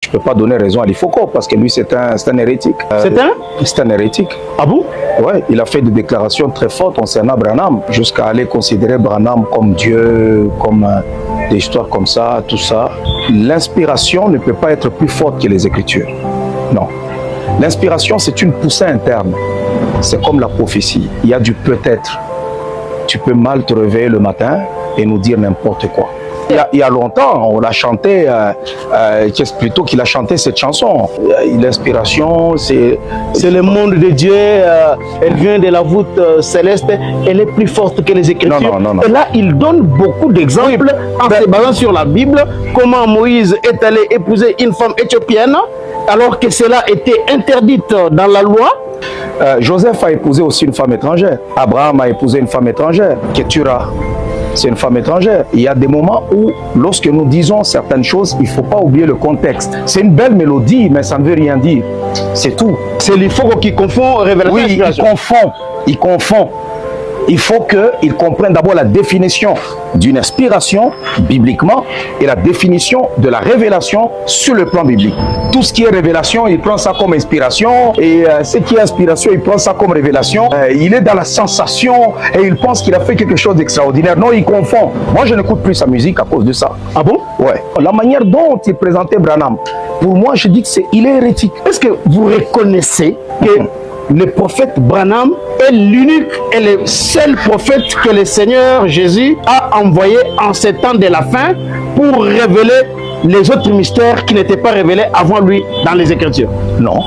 Je ne peux pas donner raison à Lifoko parce que lui, c'est un hérétique. C'est un hérétique. Ah bon? Ouais, il a fait des déclarations très fortes concernant Branham, jusqu'à aller considérer Branham comme Dieu, comme des histoires comme ça, tout ça. L'inspiration ne peut pas être plus forte que les Écritures. Non. L'inspiration, c'est une poussée interne. C'est comme la prophétie. Il y a du peut-être. Tu peux mal te réveiller le matin et nous dire n'importe quoi. Il y a longtemps, on l'a chanté, plutôt qu'il a chanté cette chanson. L'inspiration, c'est le monde de Dieu, elle vient de la voûte céleste, elle est plus forte que les Écritures. Non. Et là, il donne beaucoup d'exemples en se basant sur la Bible, comment Moïse est allé épouser une femme éthiopienne, alors que cela était interdit dans la loi. Joseph a épousé aussi une femme étrangère. Abraham a épousé une femme étrangère. Ketura, c'est une femme étrangère. Il y a des moments où, lorsque nous disons certaines choses, il ne faut pas oublier le contexte. C'est une belle mélodie, mais ça ne veut rien dire. C'est tout. C'est l'Ifoko qui confond révélation et inspiration. Il confond. Il faut qu'il comprenne d'abord la définition d'une inspiration bibliquement et la définition de la révélation sur le plan biblique. Tout ce qui est révélation, il prend ça comme inspiration, et ce qui est inspiration, il prend ça comme révélation. Il est dans la sensation et il pense qu'il a fait quelque chose d'extraordinaire. Non, il confond. Moi, je n'écoute plus sa musique à cause de ça. Ah bon? Ouais. La manière dont il présentait Branham, pour moi, je dis qu'il est hérétique. Est-ce que vous reconnaissez que le prophète Branham est l'unique et le seul prophète que le Seigneur Jésus a envoyé en ces temps de la fin pour révéler les autres mystères qui n'étaient pas révélés avant lui dans les Écritures? Non.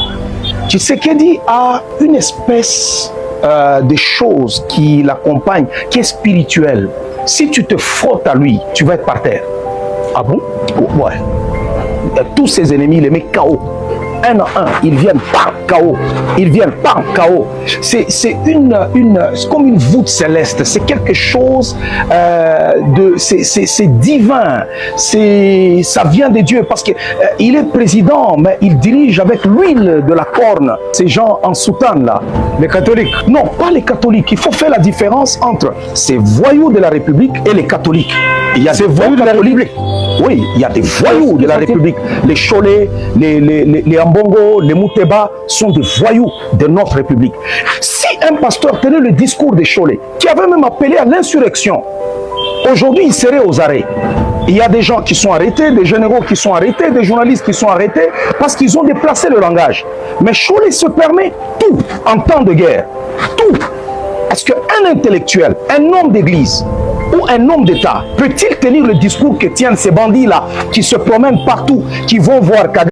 Tshisekedi a une espèce de chose qui l'accompagne, qui est spirituelle. Si tu te frottes à lui, tu vas être par terre. Ah bon? Ouais. Tous ses ennemis, il les met KO. Un à un, ils viennent par chaos. Ils viennent par chaos. C'est comme une voûte céleste. C'est quelque chose c'est divin. Ça vient de Dieu parce que il est président, mais il dirige avec l'huile de la corne. Ces gens en soutane là, les catholiques. Non, pas les catholiques. Il faut faire la différence entre ces voyous de la République et les catholiques. Il y a ces voyous de la République. Oui, il y a des voyous de la République. Les Cholés, les Ambongo, les Mouteba sont des voyous de notre République. Si un pasteur tenait le discours des Cholés, qui avait même appelé à l'insurrection, aujourd'hui il serait aux arrêts. Il y a des gens qui sont arrêtés, des généraux qui sont arrêtés, des journalistes qui sont arrêtés parce qu'ils ont déplacé le langage. Mais Cholé se permet tout en temps de guerre. Tout. Est-ce qu'un intellectuel, un homme d'église, ou un homme d'État peut-il tenir le discours que tiennent ces bandits-là qui se promènent partout, qui vont voir